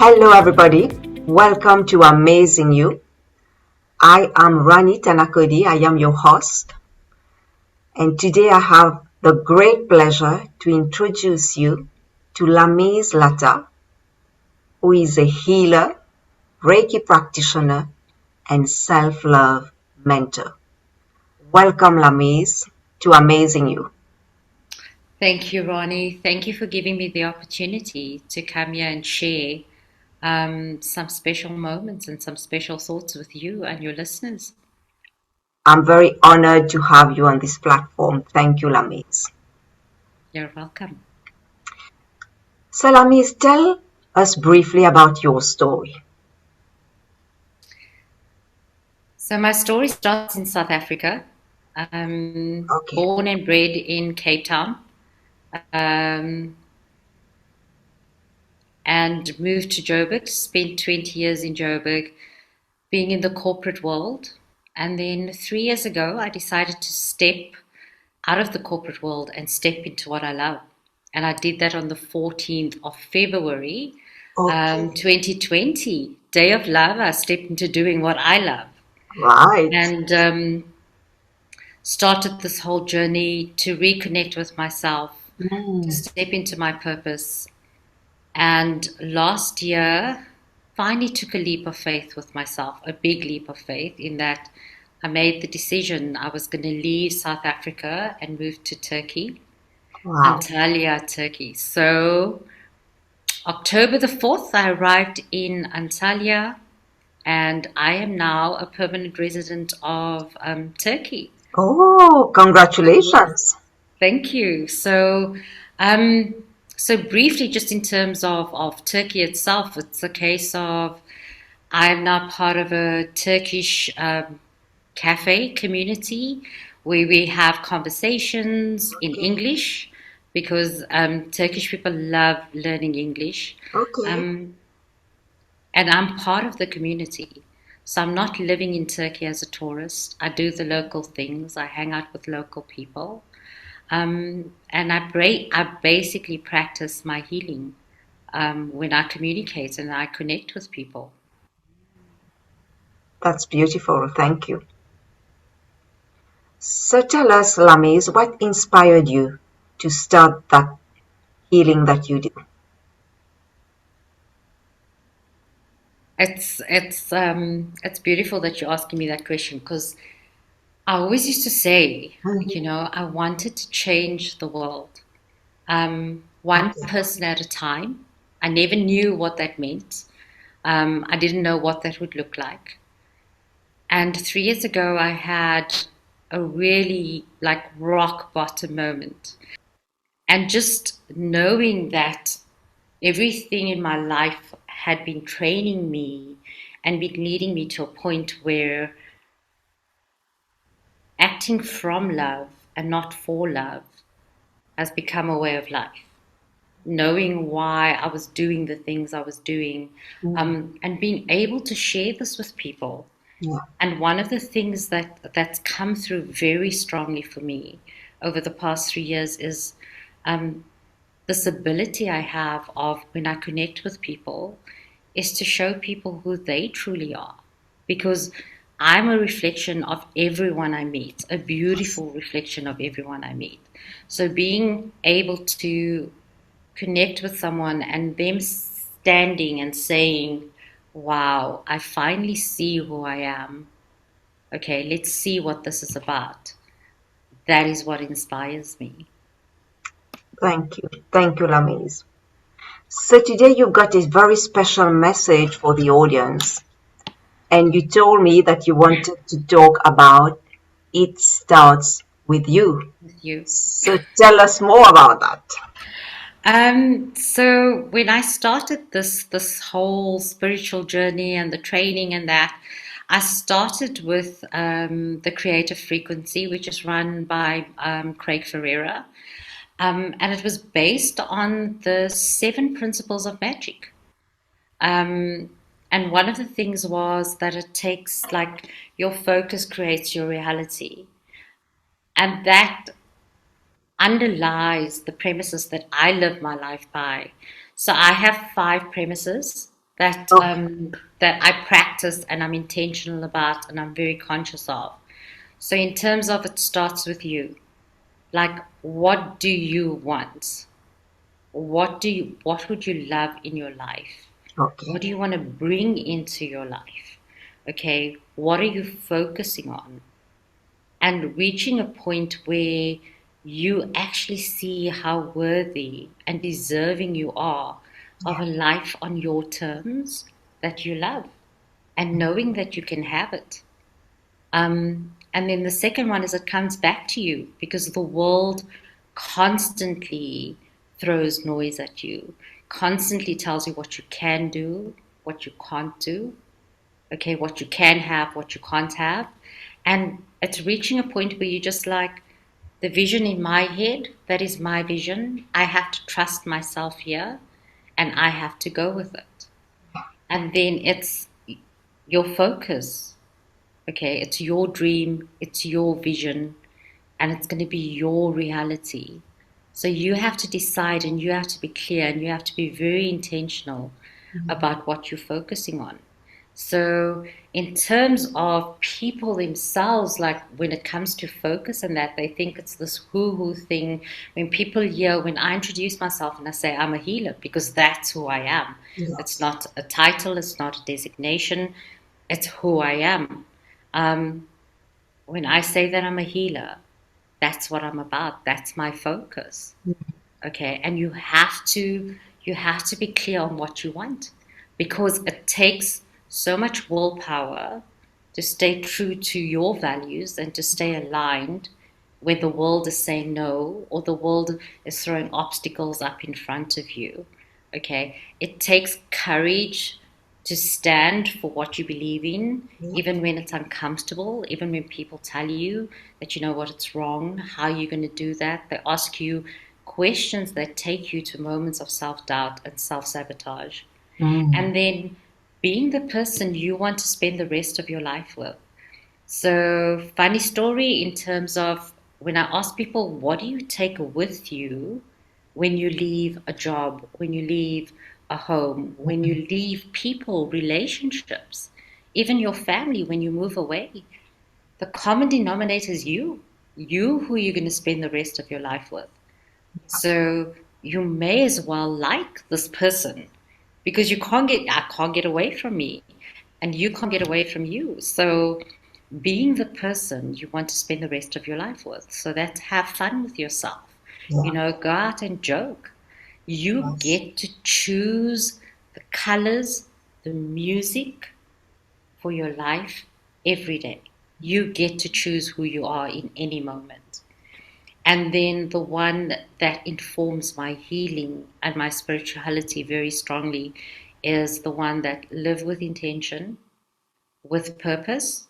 Hello everybody, welcome to Amazing You. I am ranithanacoody, I am your host, and today I have the great pleasure to introduce you to Lamiz Latha, who is a healer, Reiki practitioner, and self-love mentor. Welcome Lamiz to Amazing You. Thank you, Ronnie. Thank you for giving me the opportunity to come here and share some special moments and some special thoughts with you and your listeners. I'm very honored to have you on this platform. Thank you, Lamiz. You're welcome. So Lamiz, tell us briefly about your story. So my story starts in South Africa. Okay. Born and bred in Cape Town, um, and moved to Joburg. Spent 20 years in Joburg, being in the corporate world. And then 3 years ago, I decided to step out of the corporate world and step into what I love. And I did that on the 14th of February, Okay. 2020, Day of Love. I stepped into doing what I love Right. and started this whole journey to reconnect with myself, to Mm. step into my purpose. And last year, finally took a leap of faith with myself, a big leap of faith, in that I made the decision I was going to leave South Africa and move to Turkey, Wow. Antalya, Turkey. So, October the 4th, I arrived in Antalya, and I am now a permanent resident of Turkey. Oh, congratulations. Thank you. Um, so briefly, just in terms of Turkey itself, it's a case of I'm now part of a Turkish cafe community where we have conversations in Okay. English because Turkish people love learning English. Okay. Um, and I'm part of the community. So I'm not living in Turkey as a tourist. I do the local things. I hang out with local people. And I basically practice my healing when I communicate and I connect with people. That's beautiful. Thank you. So tell us, Lamiz, what inspired you to start that healing that you do? It's beautiful that you're asking me that question because I always used to say, Mhm. I wanted to change the world, one Okay. person at a time. I never knew what that meant. I didn't know what that would look like. And 3 years ago, I had a really like rock bottom moment. And just knowing that everything in my life had been training me and been leading me to a point where acting from love and not for love has become a way of life. Knowing why I was doing the things I was doing, Mm. and being able to share this with people. Yeah. And one of the things that's come through very strongly for me over the past 3 years is um, this ability I have of when I connect with people is to show people who they truly are. Because I'm a reflection of everyone I meet, a beautiful reflection of everyone I meet. So being able to connect with someone and them standing and saying, wow, I finally see who I am. Okay, let's see what this is about. That is what inspires me. Thank you. Thank you, Lamiz. So today you've got a very special message for the audience, and you told me that you wanted to talk about it starts with you. With you. So tell us more about that. So when I started this whole spiritual journey and the training and that, I started with the Creative Frequency, which is run by Craig Ferreira, and it was based on the 7 principles of magic. Um, and one of the things was that it takes like your focus creates your reality, and that underlies the premises that I live my life by. So I have 5 premises that Okay. that I practice and I'm intentional about and I'm very conscious of. So in terms of it starts with you. Like, what do you want? What would you love in your life? What Okay. do you want to bring into your life? Okay, what are you focusing on? And reaching a point where you actually see how worthy and deserving you are of Yeah. a life on your terms that you love, and knowing that you can have it. And then the second one is it comes back to you because the world constantly throws noise at you, constantly tells you what you can do, what you can't do, okay, what you can have, what you can't have. And it's reaching a point where you just like, the vision in my head, that is my vision. I have to trust myself here and I have to go with it. And then it's your focus. Okay, it's your dream, it's your vision, and it's going to be your reality. So you have to decide and you have to be clear and you have to be very intentional about what you're focusing on. So, in terms of people themselves, like when it comes to focus and that, they think it's this woo woo thing. When people hear, when I introduce myself and I say I'm a healer, because that's who I am. It's Yes. not a title, it's not a designation, it's who I am. Um, when I say that I'm a healer, that's what I'm about. That's my focus. Okay, and you have to be clear on what you want because it takes so much willpower to stay true to your values and to stay aligned when the world is saying no or the world is throwing obstacles up in front of you. Okay, it takes courage to stand for what you believe in, Yeah. even when it's uncomfortable, even when people tell you that you know what, it's wrong, how are you going to do that? They ask you questions that take you to moments of self doubt and self sabotage. Mm. And then being the person you want to spend the rest of your life with. So, funny story in terms of when I ask people, what do you take with you when you leave a job, when you leave a home, when you leave people, relationships, even your family, when you move away? The common denominator is you who you're going to spend the rest of your life with. So you may as well like this person because I can't get away from me and you can't get away from you. So being the person you want to spend the rest of your life with. So that's have fun with yourself. Yeah. Go out and joke. You Yes. get to choose the colors, the music for your life every day. You get to choose who you are in any moment. And then the one that informs my healing and my spirituality very strongly is the one that live with intention, with purpose,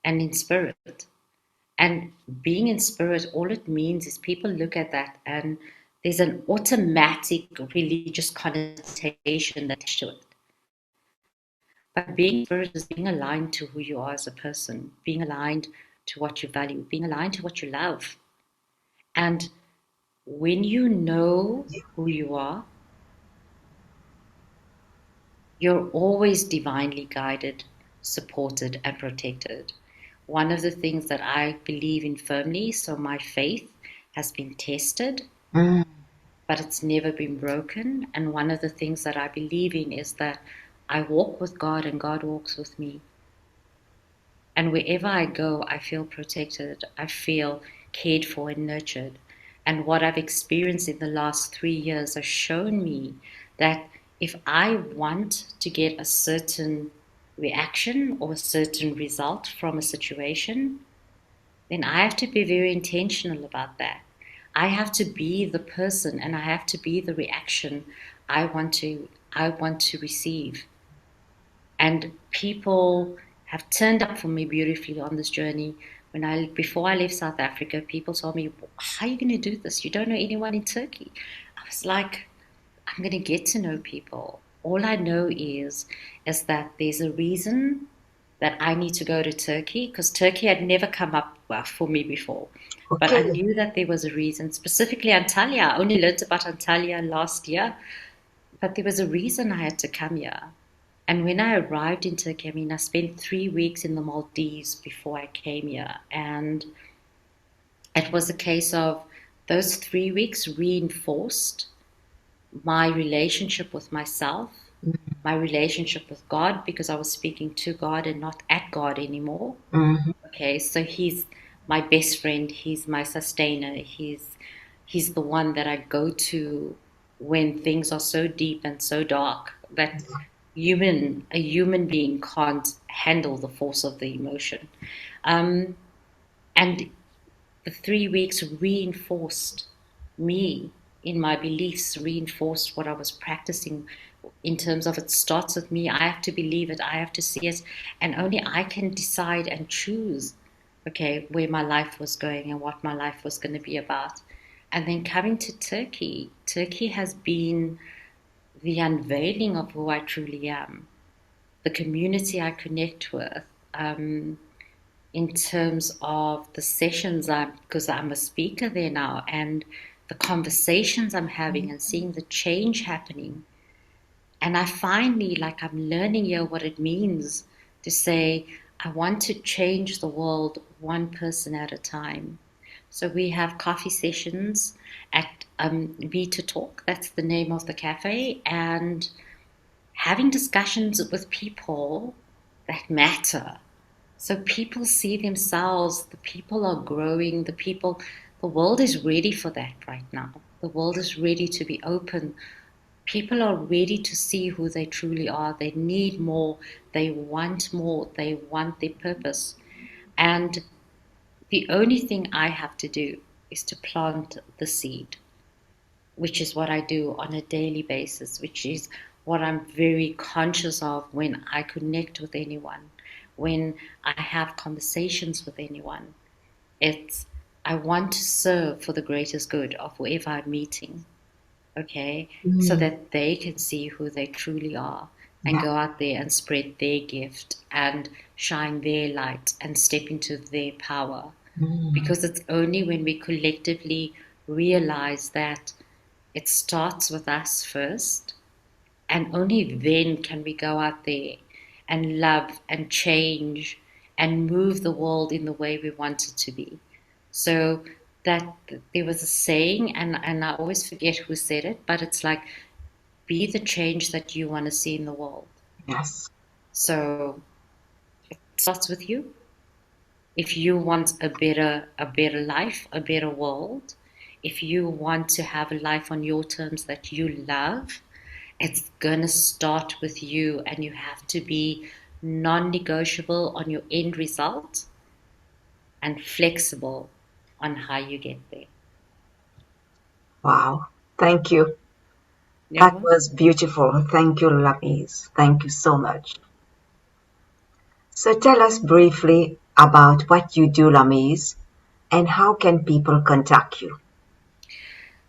and in spirit. And being in spirit, all it means is people look at that and there's an automatic religious connotation attached to it. But being in spirit is being aligned to who you are as a person, being aligned to what you value, being aligned to what you love. And when you know who you are, you're always divinely guided, supported, and protected. One of the things that I believe in firmly, so my faith has been tested, Mm. but it's never been broken. And one of the things that I believe in is that I walk with God and God walks with me. And wherever I go, I feel protected. I feel cared for and nurtured. And what I've experienced in the last 3 years has shown me that if I want to get a certain reaction or a certain result from a situation, then I have to be very intentional about that. I have to be the person and I have to be the reaction I want to I want to receive. And people have turned up for me beautifully on this journey. Before I left South Africa, people told me, "How are you going to do this? You don't know anyone in Turkey." I was like, "I'm going to get to know people. All I know is that there's a reason that I need to go to Turkey because Turkey had never come up for me before. But I Okay. knew that there was a reason, specifically Antalya. I only learned about Antalya last year, but there was a reason I had to come here. And when I arrived in Turkey, I mean, I spent 3 weeks in the Maldives before I came here. And it was a case of those 3 weeks reinforced my relationship with myself, my relationship with God, because I was speaking to God and not at God anymore. Mm-hmm. Okay, so He's my best friend, He's my sustainer, He's the one that I go to when things are so deep and so dark that a human being can't handle the force of the emotion. Um, and the 3 weeks reinforced me in my beliefs, reinforced what I was practicing in terms of it starts with me. I have to believe it, I have to see it, and only I can decide and choose, okay, where my life was going and what my life was going to be about. And then coming to Turkey, Turkey has been the unveiling of who I truly am, the community I connect with. In terms of the sessions, because I'm a speaker there now, and the conversations I'm having and seeing the change happening. And I finally, like, I'm learning here what it means to say, I want to change the world one person at a time. So we have coffee sessions at Be to Talk, that's the name of the cafe, and having discussions with people that matter. So people see themselves, the people are growing, the world is ready for that right now. The world is ready to be open. People are ready to see who they truly are. They need more, they want their purpose. And the only thing I have to do is to plant the seed, which is what I do on a daily basis, which is what I'm very conscious of when I connect with anyone, when I have conversations with anyone. It's I want to serve for the greatest good of whoever I'm meeting, okay, so Mm. that they can see who they truly are and Yeah. go out there and spread their gift and shine their light and step into their power. Mm. Because it's only when we collectively realize that it starts with us first, and only then can we go out there and love and change and move the world in the way we want it to be. So that there was a saying, and I always forget who said it, but it's like, be the change that you want to see in the world. Yes. So it starts with you. If you want a better life, a better world, if you want to have a life on your terms that you love, it's gonna start with you, and you have to be non-negotiable on your end result and flexible on how you get there. Wow. Thank you. You're That welcome. was beautiful. Thank you, Lamiz. Thank you so much. So tell us briefly about what you do, Lamiz, and how can people contact you?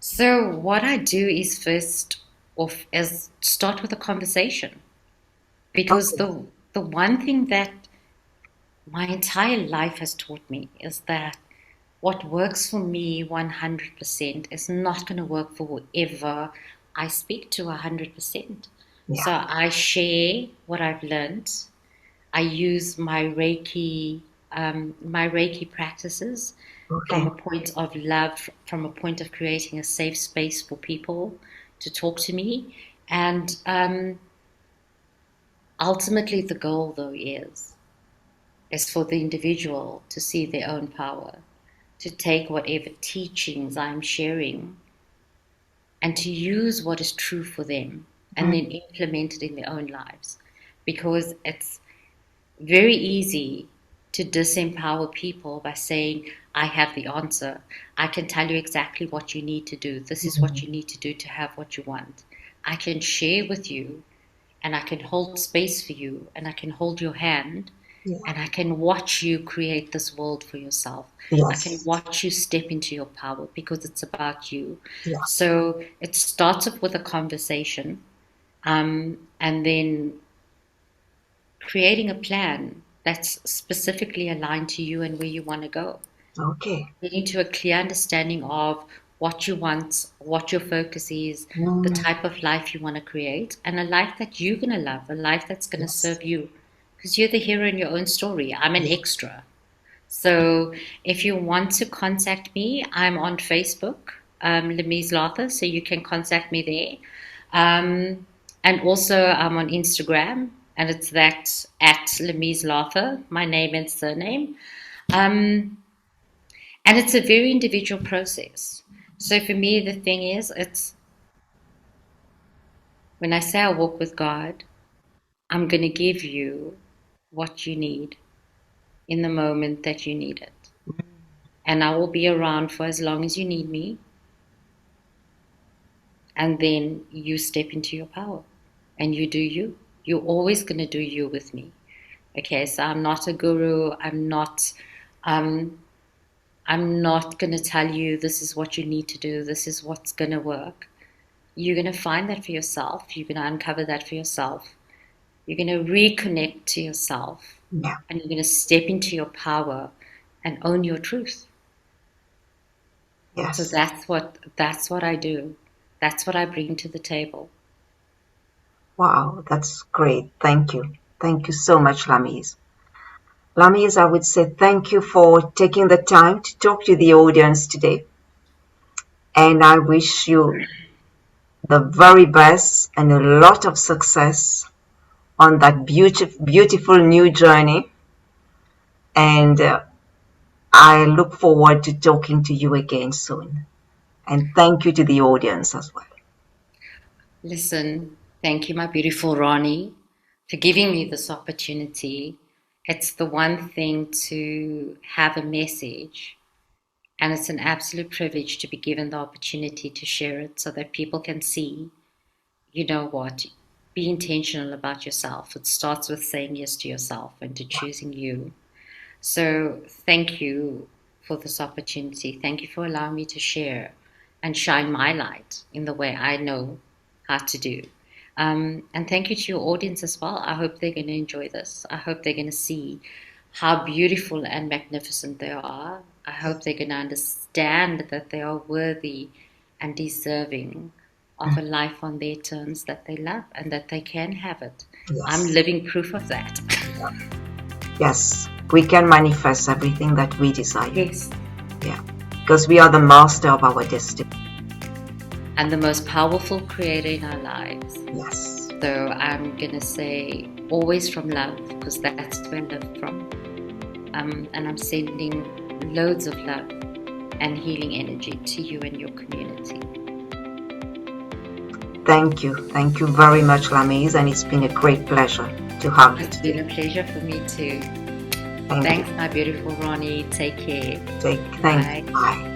So what I do is first off is start with a conversation, because Okay. the one thing that my entire life has taught me is that what works for me 100% is not going to work for whoever I speak to 100%. Yeah. So I share what I've learned. I use my Reiki practices from Okay. a point of love, from a point of creating a safe space for people to talk to me. And ultimately, the goal, though, is for the individual to see their own power, to take whatever teachings I'm sharing and to use what is true for them and Mm. then implement it in their own lives. Because it's very easy to disempower people by saying, I have the answer. I can tell you exactly what you need to do. This is what you need to do to have what you want. I can share with you, and I can hold space for you, and I can hold your hand, Yeah. and I can watch you create this world for yourself. I can Yes. watch you step into your power because it's about you. Yeah. So it starts off with a conversation, and then creating a plan that's specifically aligned to you and where you want to go. Okay. Getting to a clear understanding of what you want, what your focus is, the type of life you want to create, and a life that you're going to love, a life that's going to Yes. serve you. Because you're the hero in your own story. I'm an extra. So if you want to contact me, I'm on Facebook, Lamiz Latha, so you can contact me there. And also I'm on Instagram, and it's that at Lamiz Latha, my name and surname. Um, and it's a very individual process. So for me, the thing is, it's when I say I walk with God, I'm going to give you what you need in the moment that you need it. And I will be around for as long as you need me. And then you step into your power and you do you. You're always going to do you with me. Okay, so I'm not a guru. Um, I'm not going to tell you this is what you need to do. This is what's going to work. You're going to find that for yourself. You're going to uncover that for yourself. You're going to reconnect to yourself. Yeah. And you're going to step into your power and own your truth. Yes. So that's what I do. That's what I bring to the table. Wow, that's great. Thank you. Thank you so much, Lamiz. Lamiz, I would say thank you for taking the time to talk to the audience today. And I wish you the very best and a lot of success on that beautiful new journey. And I look forward to talking to you again soon. And thank you to the audience as well. Listen, thank you, my beautiful Rani, for giving me this opportunity. It's the one thing to have a message, and it's an absolute privilege to be given the opportunity to share it so that people can see, you know what, be intentional about yourself. It starts with saying yes to yourself and to choosing you. So thank you for this opportunity. Thank you for allowing me to share and shine my light in the way I know how to do. And thank you to your audience as well. I hope they're going to enjoy this. I hope they're going to see how beautiful and magnificent they are. I hope they're going to understand that they are worthy and deserving of a life on their terms that they love and that they can have it. Yes. I'm living proof of that. Yes, we can manifest everything that we desire. Yes. Yeah, because we are the master of our destiny. And the most powerful creator in our lives. Yes. So I'm going to say always from love, because that's where I live from. And I'm sending loads of love and healing energy to you and your community. Thank you. Thank you very much, Lamiz, and it's been a great pleasure to have you. It's been a pleasure for me too. Thanks, my beautiful Rani. Take care. Thanks. Bye.